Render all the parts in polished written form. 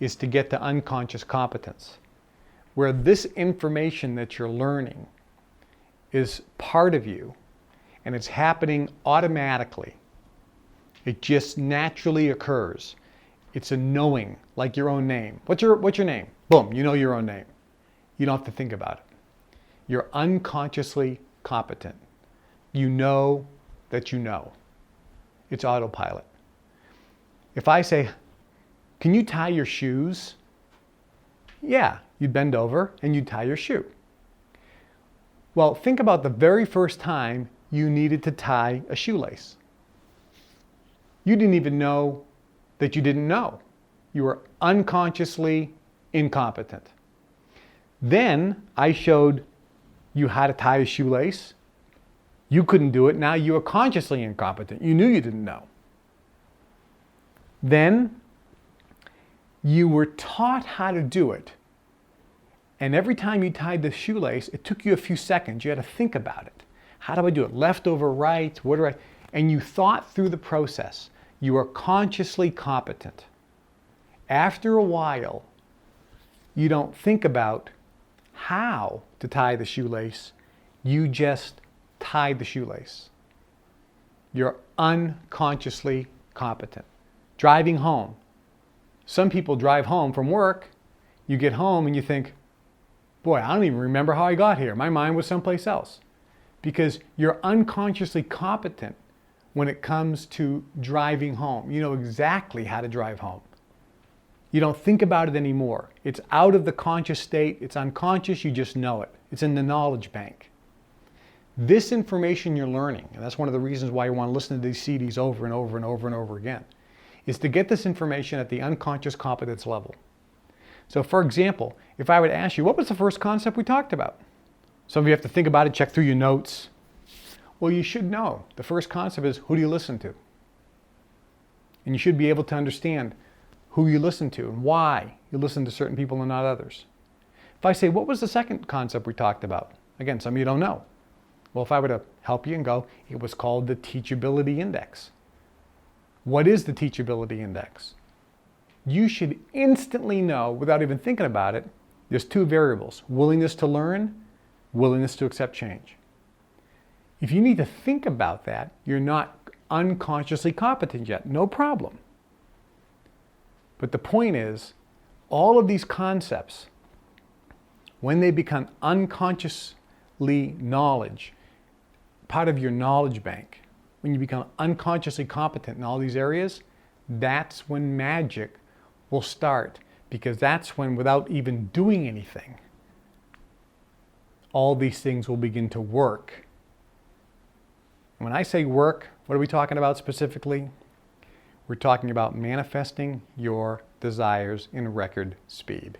is to get to unconscious competence, where this information that you're learning is part of you and it's happening automatically. It just naturally occurs. It's a knowing, like your own name. What's your name? Boom, you know your own name. You don't have to think about it. You're unconsciously competent. You know that you know. It's autopilot. If I say, can you tie your shoes? Yeah, you'd bend over and you'd tie your shoe. Well, think about the very first time you needed to tie a shoelace. You didn't even know that you didn't know. You were unconsciously incompetent. Then I showed you how to tie a shoelace. You couldn't do it. Now you were consciously incompetent. You knew you didn't know. Then you were taught how to do it. And every time you tied the shoelace, it took you a few seconds. You had to think about it. How do I do it? Left over right? What do I? And you thought through the process. You are consciously competent. After a while, you don't think about how to tie the shoelace. You just tie the shoelace. You're unconsciously competent. Driving home. Some people drive home from work. You get home and you think, boy, I don't even remember how I got here. My mind was someplace else. Because you're unconsciously competent when it comes to driving home. You know exactly how to drive home. You don't think about it anymore. It's out of the conscious state. It's unconscious. You just know it. It's in the knowledge bank. This information you're learning, and that's one of the reasons why you want to listen to these CDs over and over and over and over again, is to get this information at the unconscious competence level. So for example, if I would ask you, what was the first concept we talked about? Some of you have to think about it, check through your notes. Well, you should know. The first concept is, who do you listen to? And you should be able to understand who you listen to and why you listen to certain people and not others. If I say, what was the second concept we talked about? Again, some of you don't know. Well, if I were to help you and go, it was called the teachability index. What is the teachability index? You should instantly know, without even thinking about it, there's two variables: willingness to learn, willingness to accept change. If you need to think about that, you're not unconsciously competent yet. No problem. But the point is, all of these concepts, when they become unconsciously knowledge, part of your knowledge bank, when you become unconsciously competent in all these areas, that's when magic will start. Because that's when, without even doing anything, all these things will begin to work. When I say work, what are we talking about specifically? We're talking about manifesting your desires in record speed.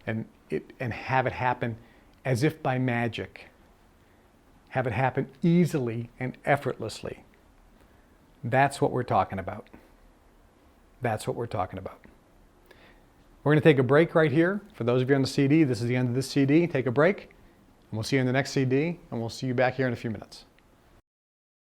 And have it happen as if by magic. Have it happen easily and effortlessly. That's what we're talking about. That's what we're talking about. We're going to take a break right here. For those of you on the CD, this is the end of this CD. Take a break, and we'll see you in the next CD, and we'll see you back here in a few minutes.